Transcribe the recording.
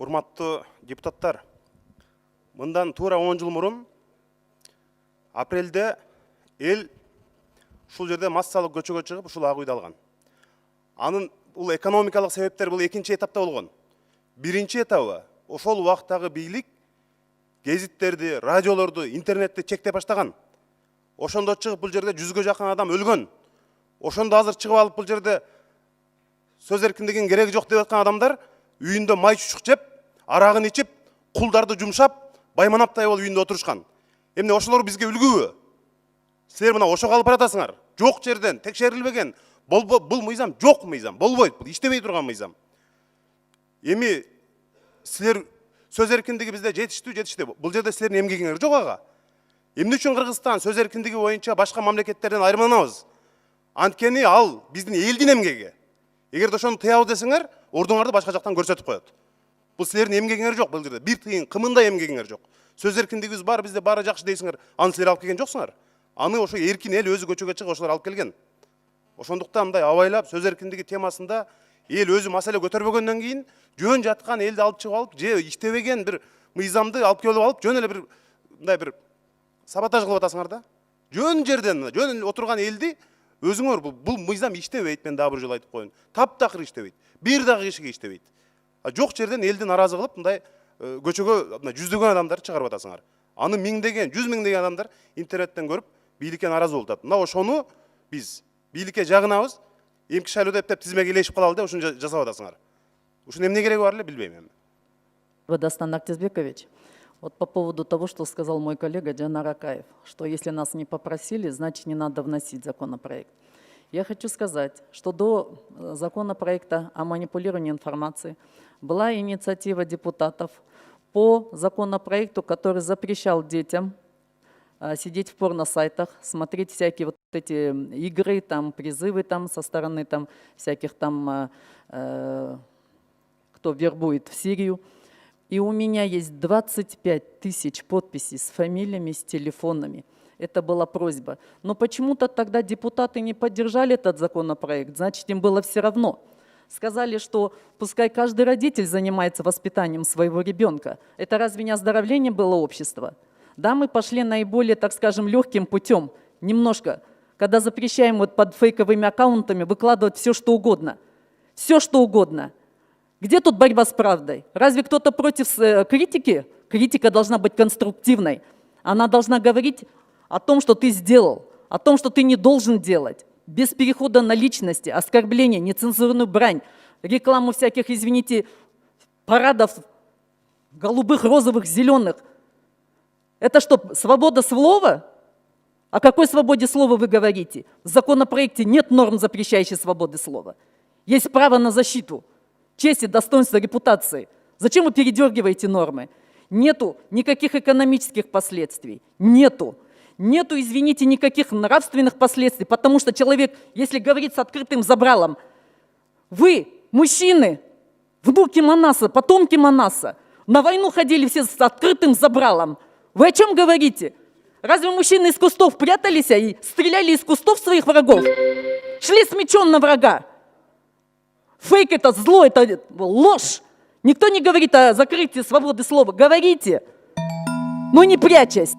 Урматтуу депутаттар, мындан туура 10 жыл мурун апрелде эл ушул жерде массалык көчөгө чыгып ушул ак үйдү алган. Анын бул экономикалык себептер бул экинчи этапта болгон. Биринчи этабы ошол убактагы бийлик гезиттерди, радиолорду, интернетти чектеп баштаган. Ошондо чыгып бул жерде 100гө жакын адам өлгөн. Ошондо азыр чыгып алып бул жерде сөз эркиндигинин кереги жок деп аткан адамдар үйүндө май чучук жеп, арагын ичип, кулдарды жумшап, байманаптай болуп үйүндө отурушкан. Эмне ошолор бизге үлгүбү? Силер мына ошого алып баратасыңар. Жок жерден текшерилбеген бул мыйзам жок мыйзам, болбойт, бул иштебей турган мыйзам. Эми силер сөз эркиндиги бизде жетиштүү. Бул жерде силердин эмгегиңер жок ага. Эмне үчүн Кыргызстан сөз эркиндиги боюнча башка мамлекеттерден айырмаланабыз? Анткени ал биздин элдин эмгеги. Эгерде ошону тыябыз десеңер, ордуңарды башка жактан көрсөтүп коет. Бул силердин эмгегиңер жок бул жерде. Бир тыйын кымында эмгегиңер жок. Сөз эркиндигибиз бар, бизде баары жакшы дейсиңер. Аны силер алып келген жоксуңар. Аны ошо эркин эл өзү көчөгө чыгып ошолор алып келген. Ошондуктан мындай абайлап сөз эркиндиги темасында эл өзү маселе көтөрбөгөндөн кийин жөн жаткан элди алып чыгып алып, же иштебеген бир мыйзамды алып келип алып, жөн эле бир мындай бир саботаж кылып атасыңар да. Жөн жерден, жөн отурган элди өзүңөр бул мыйзам иштебейт, мен дагы бир жолу айтып коеюн. Таптакыр иштебейт. Бир дагы кишиге иштебейт. Жок жерден элди наразы кылып, мындай көчөгө жүздөгөн адамдарды чыгарып атасыңар. Аны миңдеген, 100 миңдеген адамдар интернеттен көрүп, бийликке наразы болуп атат. Мына ошону биз бийликке жагынабыз, эмки шайлоодо эптеп тизмеге илешип калалы деп ушуну жасап атасыңар. Ушунун эмне кереги бар эле билбейм эми. Дастан Актизбекович, вот по поводу того, что сказал мой коллега Джанар Акаев, что если нас не попросили, значит не надо вносить законопроект. Я хочу сказать, что до законопроекта о манипулировании информацией была инициатива депутатов по законопроекту, который запрещал детям сидеть в порно-сайтах, смотреть всякие вот эти игры, там, призывы там, со стороны там, всяких там, кто вербует в Сирию. И у меня есть 25 тысяч подписей с фамилиями, с телефонами. Это была просьба. Но почему-то тогда депутаты не поддержали этот законопроект, значит, им было все равно. Сказали, что пускай каждый родитель занимается воспитанием своего ребенка. Это разве не оздоровление было общества? Да, мы пошли наиболее, так скажем, легким путем, немножко, когда запрещаем вот под фейковыми аккаунтами выкладывать все, что угодно. Все, что угодно. Где тут борьба с правдой? Разве кто-то против критики? Критика должна быть конструктивной. Она должна говорить о том, что ты сделал, о том, что ты не должен делать. Без перехода на личности, оскорбления, нецензурную брань, рекламу всяких, извините, парадов голубых, розовых, зеленых. Это что, свобода слова? О какой свободе слова вы говорите? В законопроекте нет норм, запрещающих свободы слова. Есть право на защиту чести, достоинства, репутации. Зачем вы передергиваете нормы? Нету никаких экономических последствий. Нету, извините, никаких нравственных последствий, потому что человек, если говорит с открытым забралом, вы, мужчины, внуки Манаса, потомки Манаса, на войну ходили все с открытым забралом. Вы о чем говорите? Разве мужчины из кустов прятались и стреляли из кустов своих врагов? Шли с мечом на врага. Фейк — это зло, это ложь. Никто не говорит о закрытии свободы слова. Говорите, но не прячась.